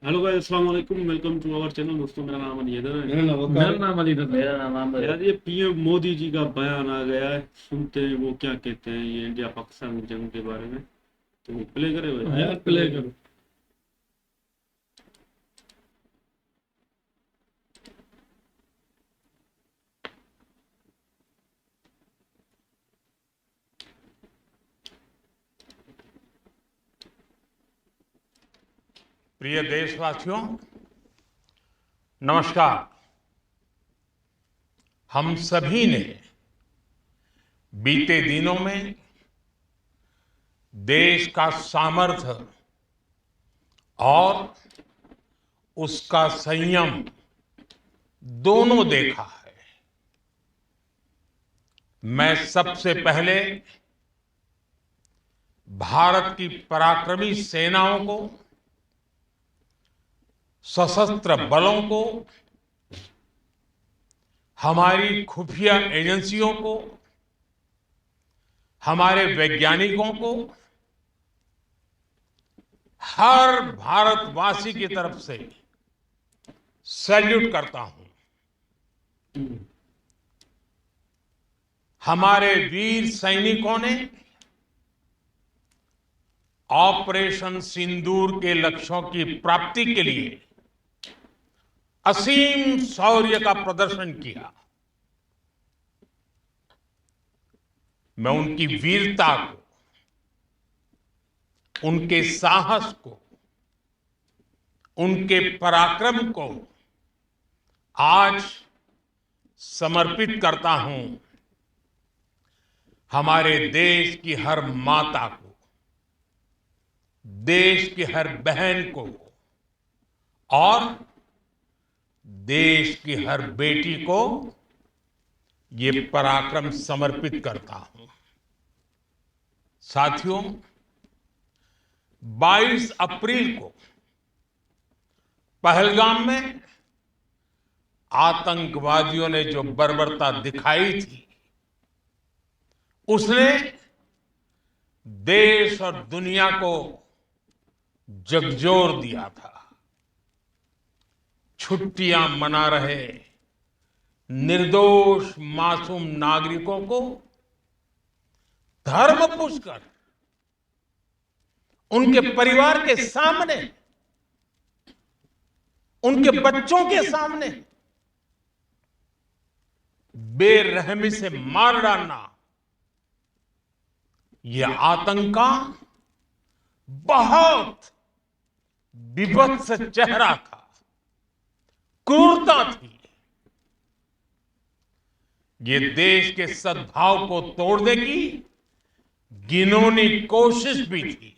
Hello guys, अस्सलाम वालेकुम। Welcome to our channel. दोस्तों, मेरा नाम अली हैदर है। मेरा नाम अली रजा। मेरा नाम आमिर है। यार, ये पीएम मोदी जी का बयान आ गया है। सुनते हैं वो क्या कहते हैं ये इंडिया पाकिस्तान की जंग के बारे में। तो प्ले करे भाई। हाँ यार, प्ले करो। प्रिय देशवासियों, नमस्कार। हम सभी ने बीते दिनों में देश का सामर्थ्य और उसका संयम दोनों देखा है। मैं सबसे पहले भारत की पराक्रमी सेनाओं को, सशस्त्र बलों को, हमारी खुफिया एजेंसियों को, हमारे वैज्ञानिकों को, हर भारतवासी की तरफ से सैल्यूट करता हूं। हमारे वीर सैनिकों ने ऑपरेशन सिंदूर के लक्ष्यों की प्राप्ति के लिए असीम शौर्य का प्रदर्शन किया। मैं उनकी वीरता को, उनके साहस को, उनके पराक्रम को आज समर्पित करता हूं। हमारे देश की हर माता को, देश की हर बहन को और देश की हर बेटी को ये पराक्रम समर्पित करता हूं। साथियों, 22 अप्रैल को पहलगाम में आतंकवादियों ने जो बर्बरता दिखाई थी, उसने देश और दुनिया को झकझोर दिया था। छुट्टियां मना रहे निर्दोष मासूम नागरिकों को धर्म पूछकर उनके परिवार के सामने, उनके बच्चों के सामने बेरहमी से मार डालना, यह आतंक का बहुत विभत्स चेहरा था, क्रूरता थी। ये देश के सद्भाव को तोड़ने की घिनौनी कोशिश भी थी।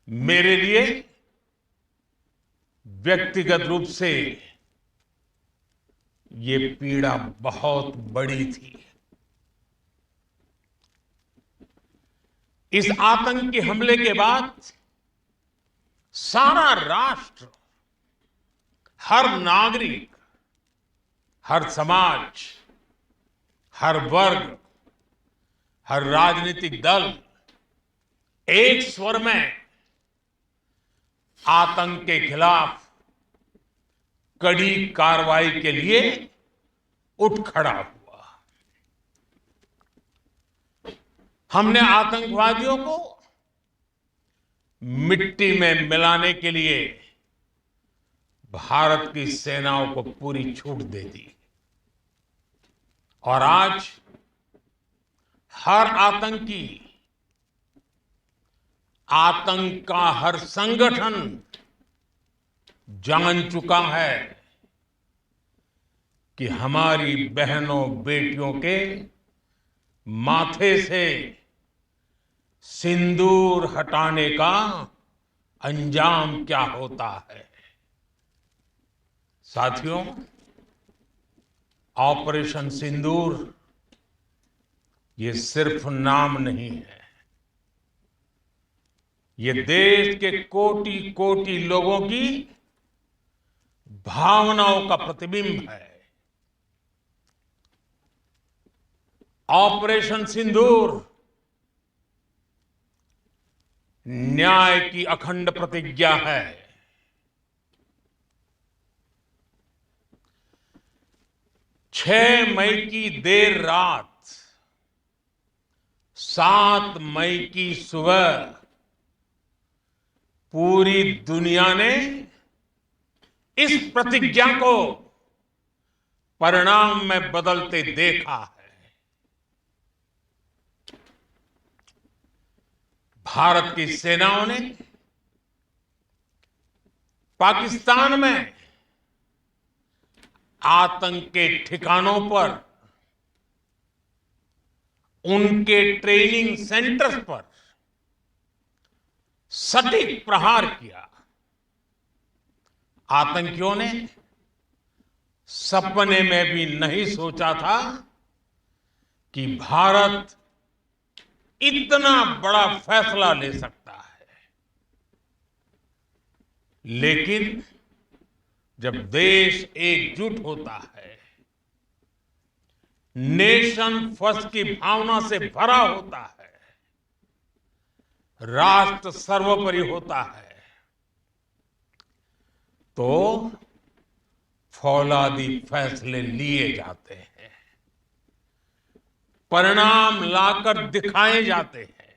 मेरे लिए व्यक्तिगत रूप से ये पीड़ा बहुत बड़ी थी। इस आतंकी हमले के बाद सारा राष्ट्र, हर नागरिक, हर समाज, हर वर्ग, हर राजनीतिक दल एक स्वर में आतंक के खिलाफ कड़ी कार्रवाई के लिए उठ खड़ा हुआ। हमने आतंकवादियों को मिट्टी में मिलाने के लिए भारत की सेनाओं को पूरी छूट दे दी और आज हर आतंकी, आतंक का हर संगठन जान चुका है कि हमारी बहनों बेटियों के माथे से सिंदूर हटाने का अंजाम क्या होता है। साथियों, ऑपरेशन सिंदूर ये सिर्फ नाम नहीं है, ये देश के कोटि कोटि लोगों की भावनाओं का प्रतिबिंब है। ऑपरेशन सिंदूर न्याय की अखंड प्रतिज्ञा है। 6 मई की देर रात, 7 मई की सुबह पूरी दुनिया ने इस प्रतिज्ञा को परिणाम में बदलते देखा है। भारत की सेनाओं ने पाकिस्तान में आतंक के ठिकानों पर, उनके ट्रेनिंग सेंटर्स पर सटीक प्रहार किया। आतंकियों ने सपने में भी नहीं सोचा था कि भारत इतना बड़ा फैसला ले सकता है। लेकिन जब देश एकजुट होता है, नेशन फर्स्ट की भावना से भरा होता है, राष्ट्र सर्वोपरि होता है, तो फौलादी फैसले लिए जाते हैं, परिणाम लाकर दिखाए जाते हैं।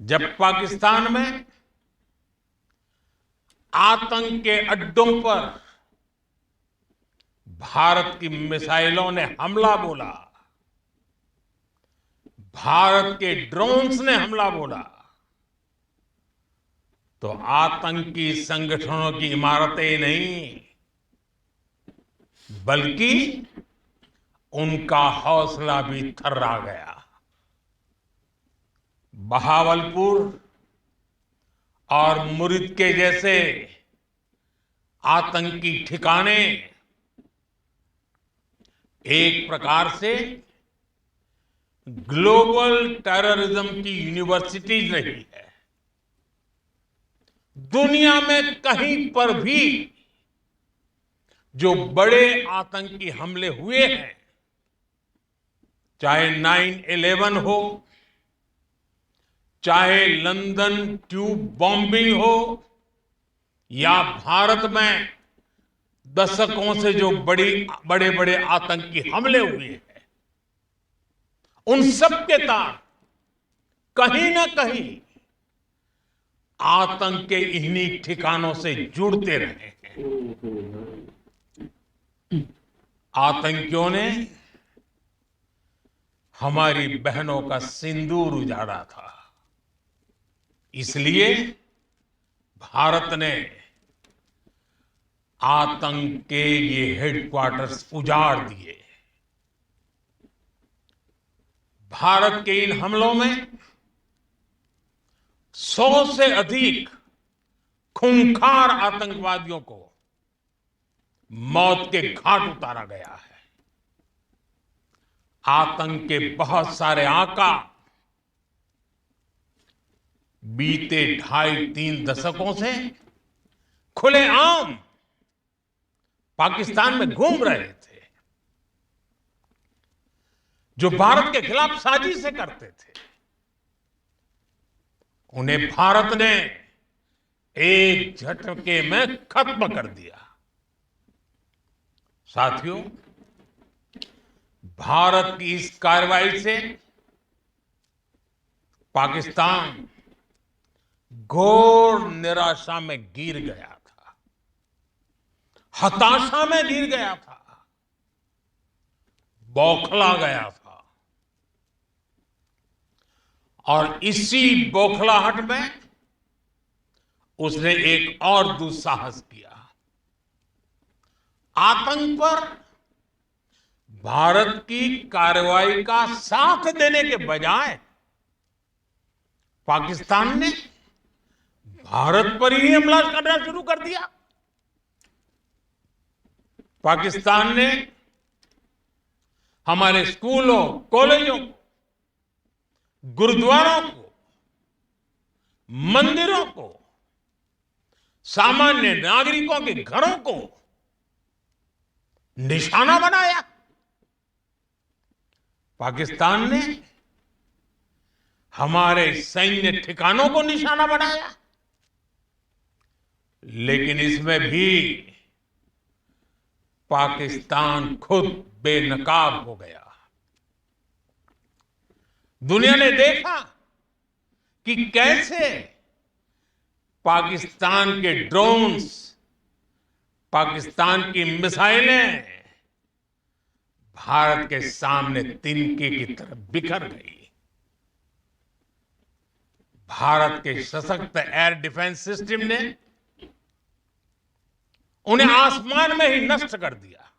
जब पाकिस्तान में आतंक के अड्डों पर भारत की मिसाइलों ने हमला बोला, भारत के ड्रोन्स ने हमला बोला, तो आतंकी संगठनों की इमारतें नहीं, बल्कि उनका हौसला भी थर्रा गया। बहावलपुर और मुरिद के जैसे आतंकी ठिकाने एक प्रकार से ग्लोबल टेररिज्म की यूनिवर्सिटीज रही है। दुनिया में कहीं पर भी जो बड़े आतंकी हमले हुए हैं, चाहे 9/11 हो, चाहे लंदन ट्यूब बॉम्बिंग हो, या भारत में दशकों से जो बड़े बड़े आतंकी हमले हुए हैं, उन सब के तार कहीं ना कहीं आतंक के इन्हीं ठिकानों से जुड़ते रहे हैं। आतंकियों ने हमारी बहनों का सिंदूर उजाड़ा था, इसलिए भारत ने आतंक के ये हेडक्वार्टर्स उजाड़ दिए। भारत के इन हमलों में 100 से अधिक खूंखार आतंकवादियों को मौत के घाट उतारा गया है। आतंक के बहुत सारे आका बीते 2.5-3 दशकों से खुलेआम पाकिस्तान में घूम रहे थे, जो भारत के खिलाफ साजिशें करते थे। उन्हें भारत ने एक झटके में खत्म कर दिया। साथियों, भारत की इस कार्रवाई से पाकिस्तान घोर निराशा में गिर गया था, हताशा में गिर गया था, बौखला गया था। और इसी बौखलाहट में उसने एक और दुस्साहस किया। आतंक पर भारत की कार्रवाई का साथ देने के बजाय पाकिस्तान ने भारत पर ही हमला करना शुरू कर दिया। पाकिस्तान ने हमारे स्कूलों, कॉलेजों, गुरुद्वारों को, मंदिरों को, सामान्य नागरिकों के घरों को निशाना बनाया। पाकिस्तान ने हमारे सैन्य ठिकानों को निशाना बनाया, लेकिन इसमें भी पाकिस्तान खुद बेनकाब हो गया। दुनिया ने देखा कि कैसे पाकिस्तान के ड्रोन्स, पाकिस्तान की मिसाइलें भारत के सामने तिनके की तरह बिखर गई। भारत के सशक्त एयर डिफेंस सिस्टम ने उन्हें आसमान में ही नष्ट कर दिया।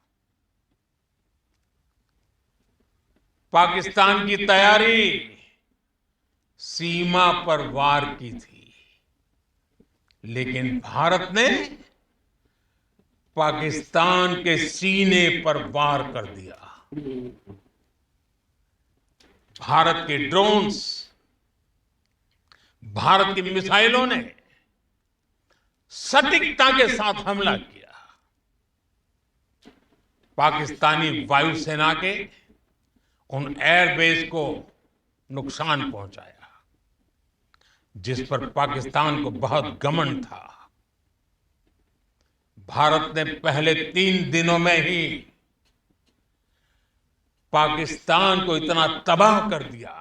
पाकिस्तान की तैयारी सीमा पर वार की थी, लेकिन भारत ने पाकिस्तान के सीने पर वार कर दिया। भारत के ड्रोन्स, भारत की मिसाइलों ने सटीकता के साथ हमला किया। पाकिस्तानी वायुसेना के उन एयरबेस को नुकसान पहुंचाया, जिस पर पाकिस्तान को बहुत घमंड था। भारत ने पहले 3 दिनों में ही पाकिस्तान को इतना तबाह कर दिया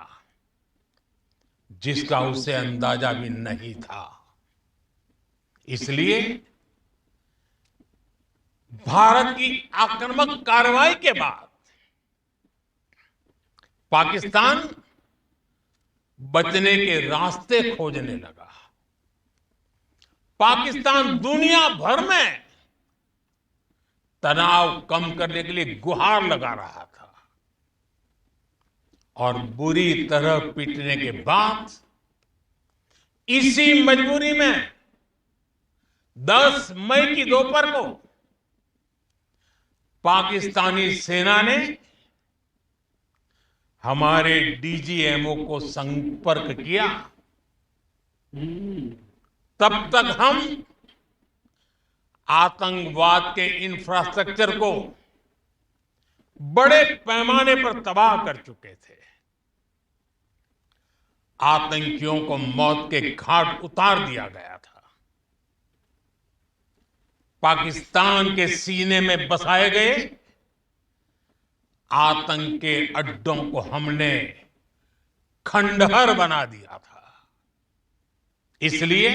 जिसका उसे अंदाजा भी नहीं था। इसलिए भारत की आक्रामक कार्रवाई के बाद पाकिस्तान बचने के रास्ते खोजने लगा। पाकिस्तान दुनिया भर में तनाव कम करने के लिए गुहार लगा रहा था, और बुरी तरह पीटने के बाद इसी मजबूरी में 10 मई की दोपहर को पाकिस्तानी सेना ने हमारे डीजीएमओ को संपर्क किया। तब तक हम आतंकवाद के इंफ्रास्ट्रक्चर को बड़े पैमाने पर तबाह कर चुके थे। आतंकियों को मौत के घाट उतार दिया गया था। पाकिस्तान के सीने में बसाए गए आतंक के अड्डों को हमने खंडहर बना दिया था। इसलिए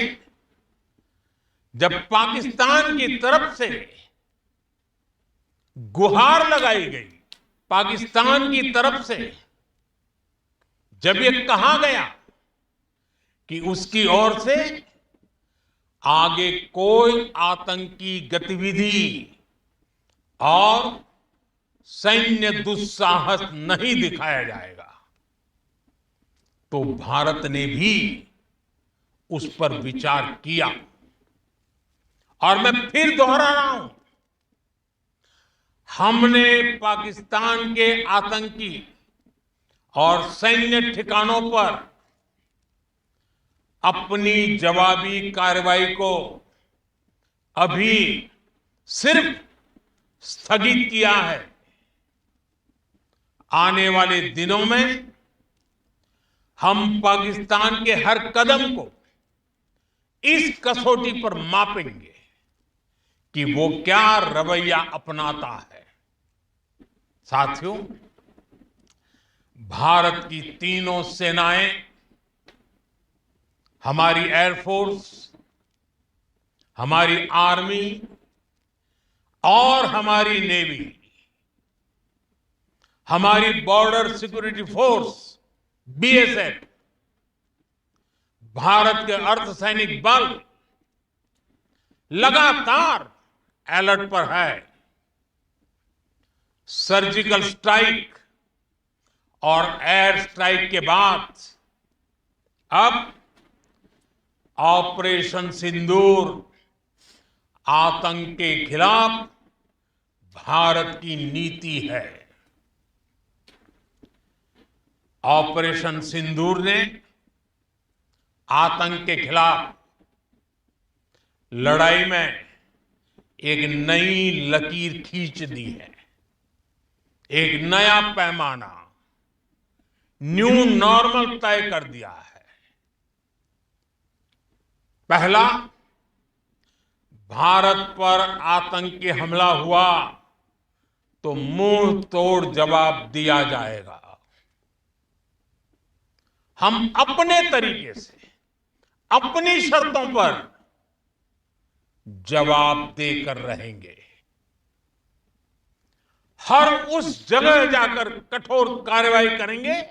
जब पाकिस्तान की तरफ से गुहार लगाई गई, पाकिस्तान की तरफ से जब ये कहा गया कि उसकी ओर से आगे कोई आतंकी गतिविधि और सैन्य दुस्साहस नहीं दिखाया जाएगा, तो भारत ने भी उस पर विचार किया। और मैं फिर दोहरा रहा हूं, हमने पाकिस्तान के आतंकी और सैन्य ठिकानों पर अपनी जवाबी कार्रवाई को अभी सिर्फ स्थगित किया है। आने वाले दिनों में हम पाकिस्तान के हर कदम को इस कसौटी पर मापेंगे कि वो क्या रवैया अपनाता है। साथियों, भारत की तीनों सेनाएं, हमारी एयरफोर्स, हमारी आर्मी और हमारी नेवी, हमारी border security force BSF, Bharat के अर्धसैनिक बल लगातार अलर्ट पर है। सर्जिकल स्ट्राइक और एयर स्ट्राइक के बाद अब ऑपरेशन सिंदूर आतंक के खिलाफ भारत की नीति है। ऑपरेशन सिंदूर ने आतंक के खिलाफ लड़ाई में एक नई लकीर खींच दी है, एक नया पैमाना, न्यू नॉर्मल तय कर दिया है। पहला, भारत पर आतंकी हमला हुआ तो मुंह तोड़ जवाब दिया जाएगा। हम अपने तरीके से, अपनी शर्तों पर जवाब देकर रहेंगे। हर उस जगह जाकर कठोर कार्रवाई करेंगे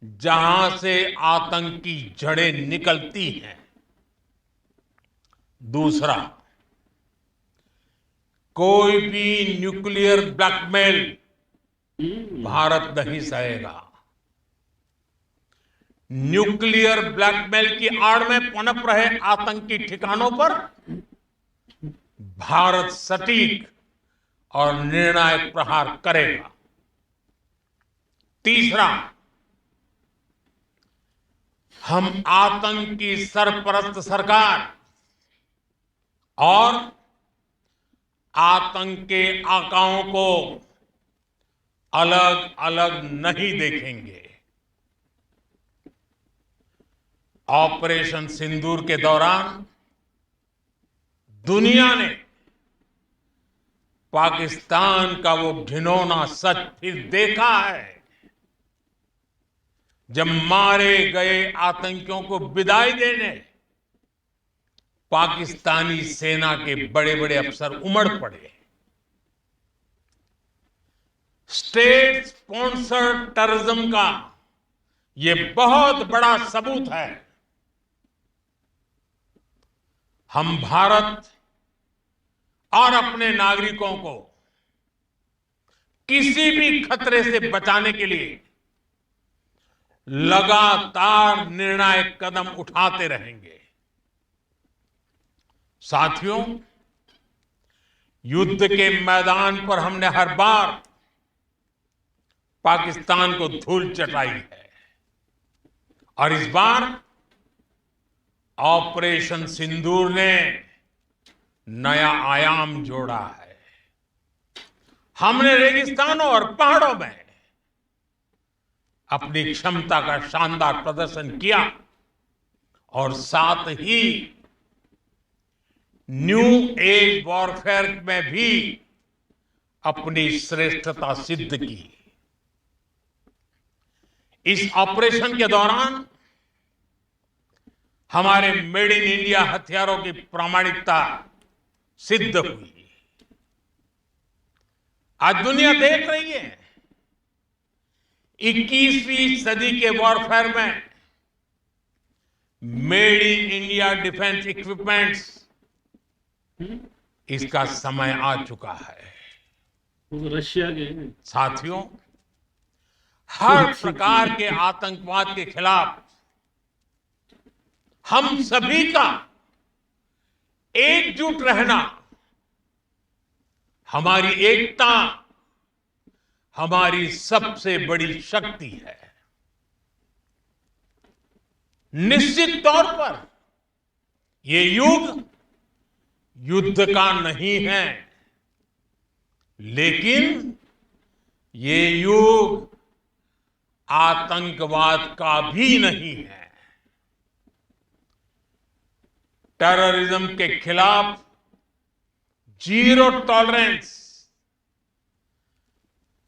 जहां से आतंकी जड़ें निकलती हैं। दूसरा, कोई भी न्यूक्लियर ब्लैकमेल भारत नहीं सहेगा। न्यूक्लियर ब्लैकमेल की आड़ में पनप रहे आतंकी ठिकानों पर भारत सटीक और निर्णायक प्रहार करेगा। तीसरा, हम आतंक की सरपरस्त सरकार और आतंक के आकाओं को अलग अलग नहीं देखेंगे। ऑपरेशन सिंदूर के दौरान दुनिया ने पाकिस्तान का वो घिनौना सच फिर देखा है, जब मारे गए आतंकियों को विदाई देने पाकिस्तानी सेना के बड़े बड़े अफसर उमड़ पड़े। स्टेट स्पॉन्सर्ड टेररिज्म का ये बहुत बड़ा सबूत है। हम भारत और अपने नागरिकों को किसी भी खतरे से बचाने के लिए लगातार निर्णायक कदम उठाते रहेंगे। साथियों, युद्ध के मैदान पर हमने हर बार पाकिस्तान को धूल चटाई है और इस बार ऑपरेशन सिंदूर ने नया आयाम जोड़ा है। हमने रेगिस्तानों और पहाड़ों में अपनी क्षमता का शानदार प्रदर्शन किया और साथ ही न्यू एज वॉरफेयर में भी अपनी श्रेष्ठता सिद्ध की। इस ऑपरेशन के दौरान हमारे मेड इन इंडिया हथियारों की प्रामाणिकता सिद्ध हुई। आज दुनिया देख रही है 21वीं सदी के वॉरफेयर में made in India defence equipments, इसका समय आ चुका है। वो रशिया के हैं। साथियों, हर प्रकार के आतंकवाद के खिलाफ हम सभी का एकजुट रहना, हमारी एकता हमारी सबसे बड़ी शक्ति है। निश्चित तौर पर ये युग युद्ध का नहीं है, लेकिन ये युग आतंकवाद का भी नहीं है। टेररिज्म के खिलाफ जीरो टॉलरेंस,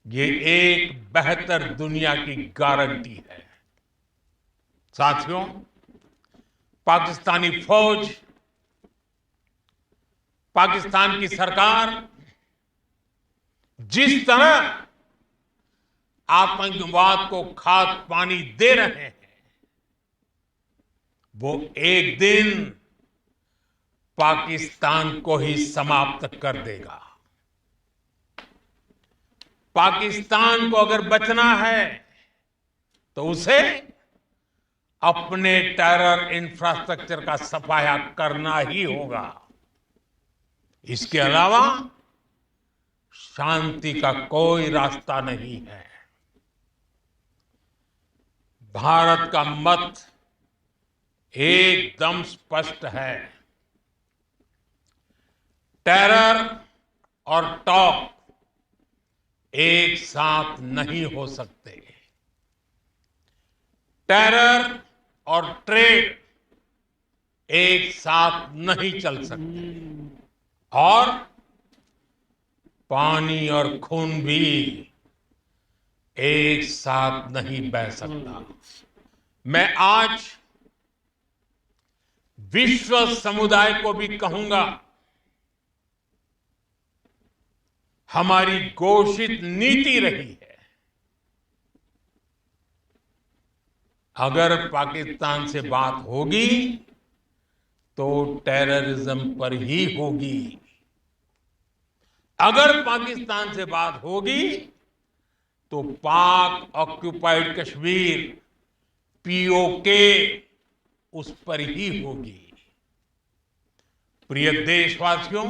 ये एक बेहतर दुनिया की गारंटी है। साथियों, पाकिस्तानी फौज, पाकिस्तान की सरकार जिस तरह आतंकवाद को खाद पानी दे रहे हैं, वो एक दिन पाकिस्तान को ही समाप्त कर देगा। पाकिस्तान को अगर बचना है तो उसे अपने टेरर इंफ्रास्ट्रक्चर का सफाया करना ही होगा। इसके अलावा शांति का कोई रास्ता नहीं है। भारत का मत एकदम स्पष्ट है। टेरर और टॉक एक साथ नहीं हो सकते। टेरर और ट्रेड एक साथ नहीं चल सकते और पानी और खून भी एक साथ नहीं बह सकता। मैं आज विश्व समुदाय को भी कहूंगा, हमारी घोषित नीति रही है, अगर पाकिस्तान से बात होगी तो टेररिज्म पर ही होगी। अगर पाकिस्तान से बात होगी तो पाक ऑक्युपाइड कश्मीर पीओके उस पर ही होगी। प्रिय देशवासियों,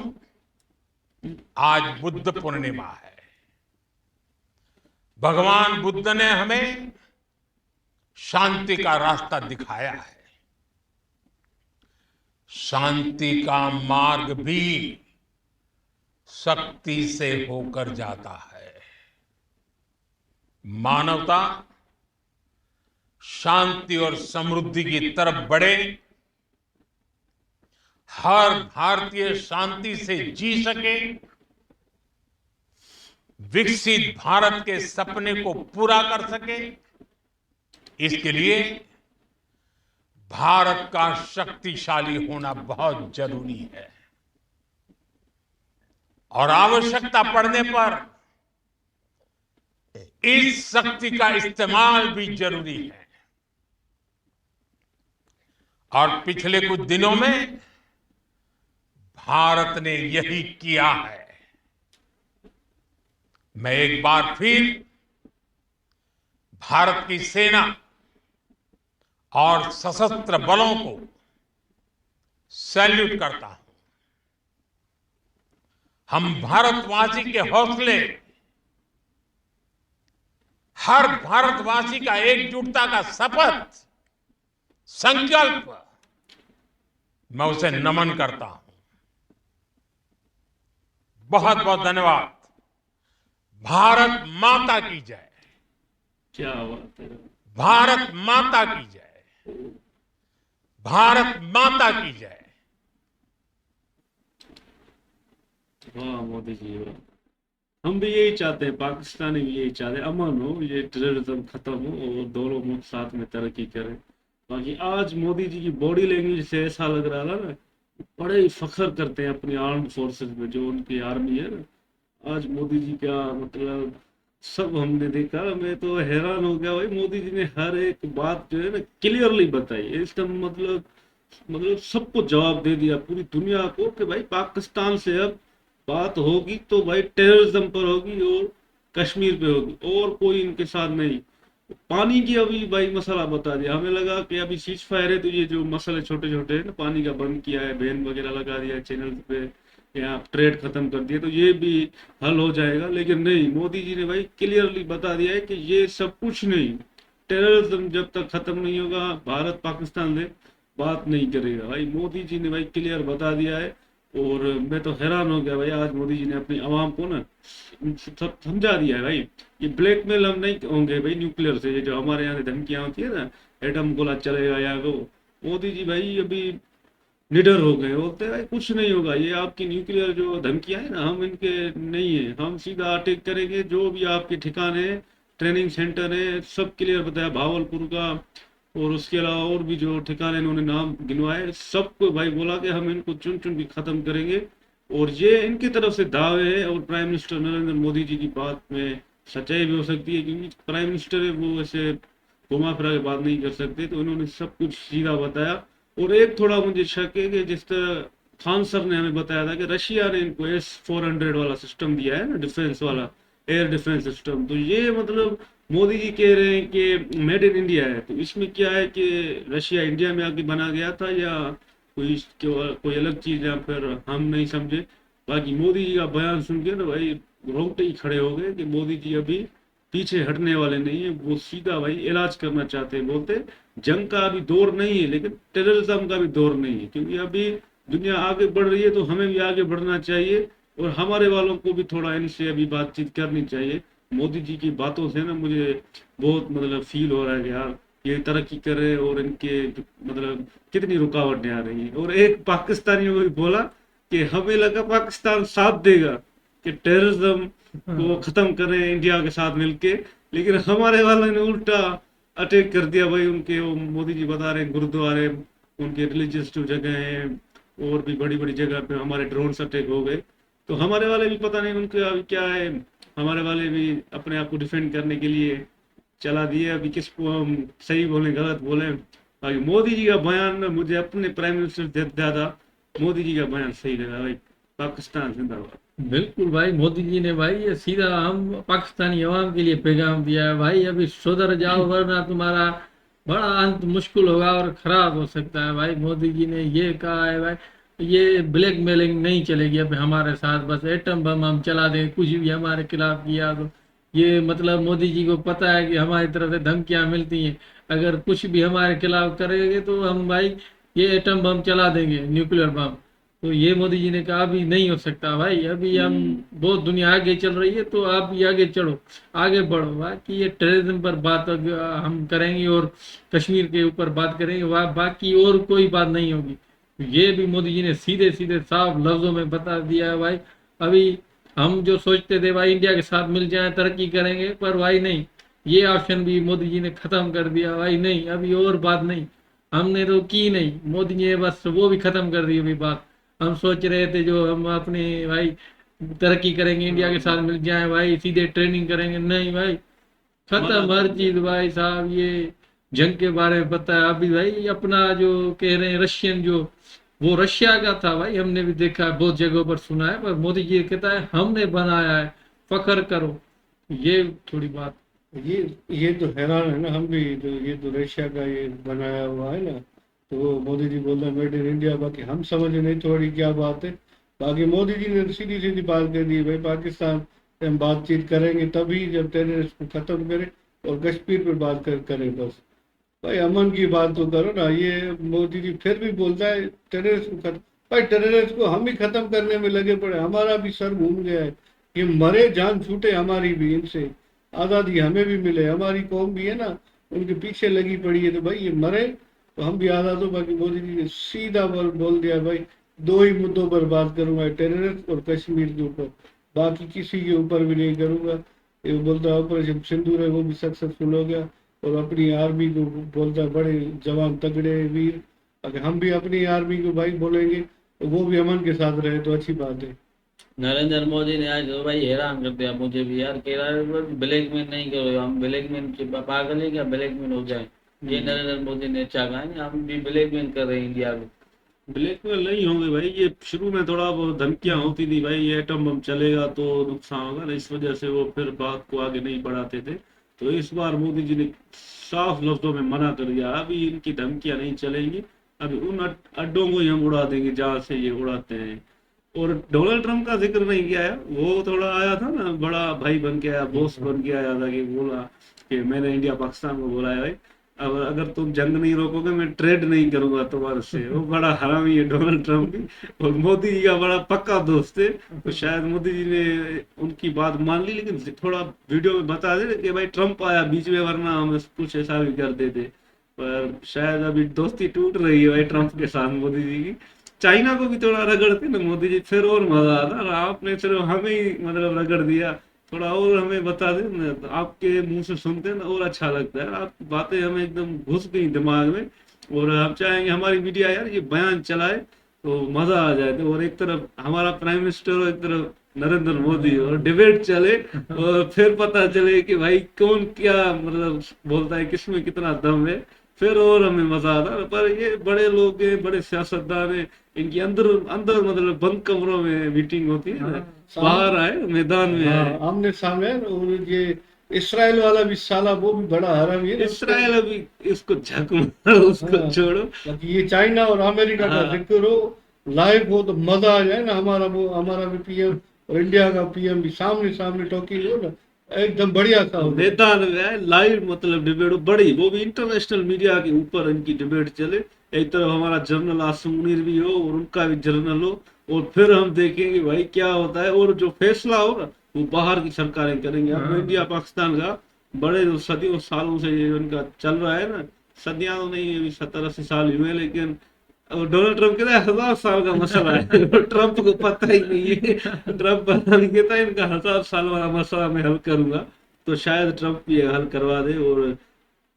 आज बुद्ध पूर्णिमा है। भगवान बुद्ध ने हमें शांति का रास्ता दिखाया है। शांति का मार्ग भी शक्ति से होकर जाता है। मानवता शांति और समृद्धि की तरफ बढ़े, हर भारतीय शांति से जी सके, विकसित भारत के सपने को पूरा कर सके, इसके लिए भारत का शक्तिशाली होना बहुत जरूरी है और आवश्यकता पड़ने पर इस शक्ति का इस्तेमाल भी जरूरी है। और पिछले कुछ दिनों में भारत ने यही किया है। मैं एक बार फिर भारत की सेना और सशस्त्र बलों को सैल्यूट करता हूं। हम भारतवासी के हौसले, हर भारतवासी का एकजुटता का शपथ, संकल्प, मैं उसे नमन करता हूं। बहुत बहुत धन्यवाद। भारत माता की जय। क्या बात है। भारत माता की जय। भारत माता की जय। वाह मोदी जी वाह। हम भी यही चाहते हैं, पाकिस्तानी भी यही चाहते हैं, अमन हो, ये टेररिज्म खत्म हो और दोनों मुल्क साथ में तरक्की करें। बाकी आज मोदी जी की बॉडी लैंग्वेज से ऐसा लग रहा था ना, बड़े ही फख्र करते हैं अपनी आर्म्ड फोर्सेस में, जो उनकी आर्मी है ना। आज मोदी जी का मतलब सब हमने देखा, मैं तो हैरान हो गया भाई। मोदी जी ने हर एक बात जो है ना क्लियरली बताई, एकदम मतलब सबको जवाब दे दिया पूरी दुनिया को कि भाई पाकिस्तान से अब बात होगी तो भाई टेररिज्म पर होगी और कश्मीर पे होगी, और कोई इनके साथ नहीं। पानी की अभी भाई मसला बता दिया, हमें लगा कि अभी सीज फायर है तो ये जो मसले छोटे छोटे हैं ना, पानी का बंद किया है, बैन वगैरह लगा दिया चैनल पे, या ट्रेड खत्म कर दिया तो ये भी हल हो जाएगा, लेकिन नहीं। मोदी जी ने भाई क्लियरली बता दिया है कि ये सब कुछ नहीं, टेररिज्म जब तक खत्म नहीं होगा भारत पाकिस्तान से बात नहीं करेगा। भाई मोदी जी ने भाई क्लियर बता दिया है और मैं तो हैरान हो गया भाई। आज मोदी जी ने अपनी आवाम को ना सब समझा दिया है भाई। ये ब्लैकमेल हम नहीं होंगे भाई न्यूक्लियर से, ये जो हमारे यहाँ से धमकियां होती है ना, एटम गोला चलेगा या वो, मोदी जी भाई अभी निडर हो गए, बोलते हैं भाई कुछ नहीं होगा, ये आपकी न्यूक्लियर जो धमकियां है ना, हम इनके नहीं है, हम सीधा अटैक करेंगे, जो भी आपके ठिकाने ट्रेनिंग सेंटर है सब क्लियर बताया, भावलपुर का और उसके अलावा और भी जो ठिकाने इन्होंने नाम गिनवाए, सबको भाई बोला कि हम इनको चुन चुन के खत्म करेंगे। और ये इनकी तरफ से दावे हैं और प्राइम मिनिस्टर नरेंद्र मोदी जी की बात में सच्चाई भी हो सकती है, क्योंकि प्राइम मिनिस्टर है वो ऐसे घुमा फिरा के बात नहीं कर सकते, तो इन्होंने सब कुछ सीधा बताया। और एक थोड़ा मुझे शक है कि जिस तरह खान सर ने हमें बताया था कि रशिया ने इनको S-400 वाला सिस्टम दिया है ना, डिफेंस वाला एयर डिफेंस सिस्टम, तो ये मतलब मोदी जी कह रहे हैं कि मेड इन इंडिया है, तो इसमें क्या है कि रशिया इंडिया में आके बना गया था या कोई अलग चीज, या फिर हम नहीं समझे। बाकी मोदी जी का बयान सुन के ना भाई रोंगटे ही खड़े हो गए कि मोदी जी अभी पीछे हटने वाले नहीं है, वो सीधा भाई इलाज करना चाहते हैं। बोलते जंग का अभी दौर नहीं है, लेकिन टेररिज्म का भी दौर नहीं है, क्योंकि अभी दुनिया आगे बढ़ रही है तो हमें भी आगे बढ़ना चाहिए और हमारे वालों को भी थोड़ा इनसे अभी बातचीत करनी चाहिए। मोदी जी की बातों से ना मुझे बहुत मतलब फील हो रहा है कि यार ये तरक्की करे और इनके मतलब कितनी रुकावटें आ रही हैं। और एक पाकिस्तानी को भी बोला कि हमें लगा पाकिस्तान साथ देगा कि टेररिज्म को खत्म करें इंडिया के साथ मिलके, लेकिन हमारे वालों ने उल्टा अटैक कर दिया भाई उनके। वो मोदी जी बता रहे हैं गुरुद्वारे, उनके रिलीजियस जो जगह हैं और भी बड़ी बड़ी जगह पे हमारे ड्रोन अटैक हो गए। तो हमारे वाले भी पता नहीं उनके अभी क्या है, हमारे वाले भी अपने आप को डिफेंड करने के लिए चला दिए। अभी किसको हम सही बोले गलत बोले, बाकी मोदी जी का बयान में मुझे अपने प्राइम मिनिस्टर से ज्यादा मोदी जी का बयान सही लगा भाई। पाकिस्तान जिंदाबाद। बिल्कुल भाई, मोदी जी ने भाई ये सीधा हम पाकिस्तानी अवाम के लिए पैगाम दिया है भाई, अभी सुधर जाओ वरना तुम्हारा बड़ा अंत मुश्किल होगा और खराब हो सकता है भाई। मोदी जी ने ये कहा है भाई, ये ब्लैकमेलिंग नहीं चलेगी अब हमारे साथ, बस एटम बम हम चला दें कुछ भी हमारे खिलाफ किया तो। ये मतलब मोदी जी को पता है कि हमारी तरफ से धमकियां मिलती हैं, अगर कुछ भी हमारे खिलाफ करेंगे तो हम भाई ये एटम बम चला देंगे, न्यूक्लियर बम। तो ये मोदी जी ने कहा अभी नहीं हो सकता भाई, अभी हम बहुत दुनिया आगे चल रही है तो आप भी आगे चढ़ो, आगे बढ़ो भाई। कि ये टेररिज्म पर बात हम करेंगे और कश्मीर के ऊपर बात करेंगे, वह बाकी और कोई बात नहीं होगी। ये भी मोदी जी ने सीधे सीधे साफ लफ्जों में बता दिया है भाई। अभी हम जो सोचते थे भाई इंडिया के साथ मिल जाए तरक्की करेंगे, पर भाई नहीं, ये ऑप्शन भी मोदी जी ने खत्म कर दिया भाई। नहीं, अभी और बात नहीं, हमने तो की नहीं, मोदी जी ने बस वो भी खत्म कर दी अभी बात। हम सोच रहे थे जो हम अपने भाई तरक्की करेंगे इंडिया के साथ मिल जाए भाई, सीधे ट्रेनिंग करेंगे, नहीं भाई, खत्म हर चीज भाई साहब। ये जंग के बारे में पता है अभी भाई, अपना जो कह रहे हैं रशियन जो, वो रशिया का था भाई, हमने भी देखा है बहुत जगहों पर सुना है, पर मोदी जी कहता है हमने बनाया है, फख्र करो। ये थोड़ी बात। ये तो हैरान है ना, हम भी तो ये तो रशिया का ये बनाया हुआ है ना, तो वो मोदी जी बोल रहे हैं मेड इन इंडिया, बाकी हम समझ नहीं थोड़ी क्या बात है। बाकी मोदी जी ने सीधी सीधी बात कर दी भाई पाकिस्तान से हम बातचीत करेंगे तभी जब टेररिस्ट को खत्म करें, और कश्मीर पर बात करें बस। भाई अमन की बात तो करो ना। ये मोदी जी फिर भी बोलता है टेररिस्ट को खत्म, भाई टेररिस्ट को हम ही खत्म करने में लगे पड़े, हमारा भी सर घूम गया है। ये मरे जान छूटे हमारी भी, इनसे आज़ादी हमें भी मिले, हमारी कौम भी है ना उनके पीछे लगी पड़ी है, तो भाई ये मरे तो हम भी आज़ाद हो। बाकी मोदी जी ने सीधा बोल दिया भाई दो ही मुद्दों पर बात करूंगा, टेररिस्ट और कश्मीर के ऊपर, बाकी किसी के ऊपर भी नहीं करूंगा। ये बोलता है ऑपरेशन सिंदूर है वो भी सक्सेसफुल हो गया, और अपनी आर्मी को बोलता है बड़े जवान तगड़े वीर। अगर हम भी अपनी आर्मी को भाई बोलेंगे तो वो भी अमन के साथ रहे तो अच्छी बात है। नरेंद्र मोदी ने आज तो भाई हैरान कर दिया मुझे भी यार, कह रहा है ब्लैकमेल नहीं करो, हम ब्लैकमेल के पागल है क्या ब्लैकमेल हो जाए। ये नरेंद्र मोदी ने अच्छा कहा है, हम भी ब्लैकमेल कर रहे हैं इंडिया को। ब्लैकमेल नहीं होंगे भाई, ये शुरू में थोड़ा वो धमकियां होती थी भाई ये एटम बम चलेगा तो नुकसान होगा ना, इस वजह से वो फिर बात को आगे नहीं बढ़ाते थे। तो इस बार मोदी जी ने साफ लफ्जों में मना कर दिया, अभी इनकी धमकियां नहीं चलेंगी, अभी उन अड्डों को ही हम उड़ा देंगे जहां से ये उड़ाते हैं। और डोनाल्ड ट्रंप का जिक्र नहीं किया है, वो थोड़ा आया था ना बड़ा भाई बन के आया, बॉस बन के आया था कि बोला कि मैंने इंडिया पाकिस्तान को बोला है भाई अब अगर तुम जंग नहीं रोकोगे मैं ट्रेड नहीं करूंगा तुम्हारे से। वो बड़ा हरामी है डोनाल्ड ट्रंप भी, और मोदी जी का बड़ा पक्का दोस्त है। तो शायद मोदी जी ने उनकी बात मान ली, लेकिन थोड़ा वीडियो में बता दे कि भाई ट्रंप आया बीच में वरना हम कुछ ऐसा भी कर देते। पर शायद अभी दोस्ती टूट रही है भाई ट्रंप के साथ मोदी जी की। चाइना को भी थोड़ा रगड़ते ना मोदी जी, फिर और मजा आता। और आपने सिर्फ हमें ही मतलब रगड़ दिया, थोड़ा और हमें बता दे ना, तो आपके मुंह से सुनते हैं ना और अच्छा लगता है। आप बातें हमें एकदम घुस गई दिमाग में, और हम चाहेंगे हमारी मीडिया यार ये बयान चलाए तो मजा आ जाए। तो और एक तरफ हमारा प्राइम मिनिस्टर और एक तरफ नरेंद्र मोदी, और डिबेट चले और फिर पता चले कि भाई कौन क्या मतलब बोलता है, किसमें कितना दम है, फिर और हमें मजा आता। पर ये बड़े लोग हैं, बड़े सियासतदान हैं, इनकी अंदर अंदर मतलब बंद कमरों में मीटिंग होती है ना, बाहर आए मैदान में आए। आमने सामने। और ये इसराइल वाला भी साला वो भी बड़ा हरामी है। इसराइल अभी इसको झक मारो, उसको छोड़ो। बाकी ये चाइना और अमेरिका का जिक्र हो, लाइव हो तो मजा आ जाए ना। हमारा भी पीएम और इंडिया का पीएम भी सामने सामने टॉकिंग हो ना, एकदम बढ़िया सा हो। मैदान में आए लाइव मतलब डिबेट हो बड़ी, वो भी इंटरनेशनल मीडिया के ऊपर इनकी डिबेट चले। एक तरफ हमारा जर्नल आसिम मुनीर भी हो और उनका भी जर्नल हो, और फिर हम देखेंगे भाई क्या होता है। और जो फैसला होगा वो बाहर की सरकारें करेंगे। अब इंडिया पाकिस्तान का बड़े जो सदियों सालों से ये इनका चल रहा है ना, सदियां तो नहीं, अभी 70-80 साल हुए, लेकिन अब डोनाल्ड ट्रम्प कहता है 1000 साल का मसला है। ट्रम्प को पता ही नहीं है, ट्रम्प पता नहीं, कहता है इनका 1000 साल वाला मसला मैं हल करूंगा। तो शायद ट्रम्प भी हल करवा दे। और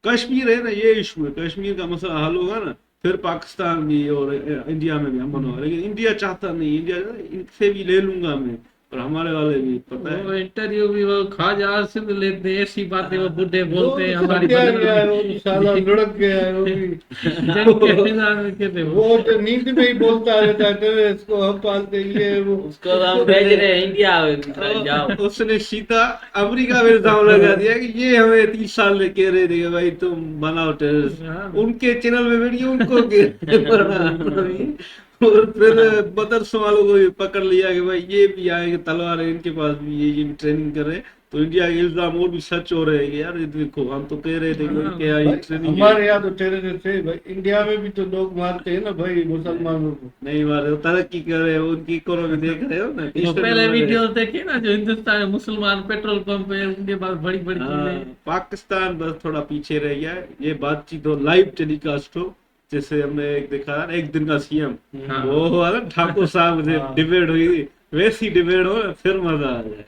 कश्मीर है ना, ये इशू है, कश्मीर का मसला हल होगा ना, फिर पाकिस्तान भी और इंडिया में भी अमन होगा। लेकिन इंडिया चाहता नहीं, इंडिया इनसे भी ले लूंगा मैं, और हमारे वाले भी पता वो है। इंटरव्यू भी वो ख्वाजा आसिफ लेते हैं, ऐसी बातें वो बुढ़े वो बोलते हैं हमारी सत्या बदल गया है, वो तो साला लुढ़क गया है वो भी। जंग के मैदान में कहते वो वो तो नींद में ही बोलता रहता है, "तेरे इसको हम पालते ये वो"। उसको तो हम भेज रहे हैं इंडिया, जाओ। उसने सीधा अमेरिका में इल्जाम लगा दिया कि ये हमें 30 साल में कह रहे थे कि भाई तुम बनाओ टेररिस्ट, हाँ। उनके चैनल में वीडियो उनको और फिर मदरसों वालों को भी पकड़ लिया कि भाई ये भी आएंगे, तलवार है इनके पास भी, ये भी ट्रेनिंग कर रहे हैं। तो इंडिया के इल्जाम और भी सच हो रहे हैं कि यार ये देखो हम तो कह रहे थे कि हाँ, क्या ये भाई, ट्रेनिंग हमारे यहाँ तो टेररिस्ट है भाई, इंडिया में भी तो लोग मारते हैं ना भाई मुसलमानों को। नहीं मारे, तरक्की कर रहे हो, उनकी इकोनॉमी देख रहे हो ना, वो तीसरे पहले नंबर है। वीडियो देखे ना, जो हिंदुस्तान में मुसलमान पेट्रोल पंप है, उनके पास बड़ी बड़ी हाँ, चीजें। पाकिस्तान बस थोड़ा पीछे रह गया है। ये बातचीत हो, लाइव टेलीकास्ट हो, जैसे हमने एक देखा ना, एक दिन का सीएम, हाँ। वो हुआ ना ठाकुर साहब से हाँ। डिबेट हुई थी, वैसी डिबेट हो ना, फिर मजा आ जाए।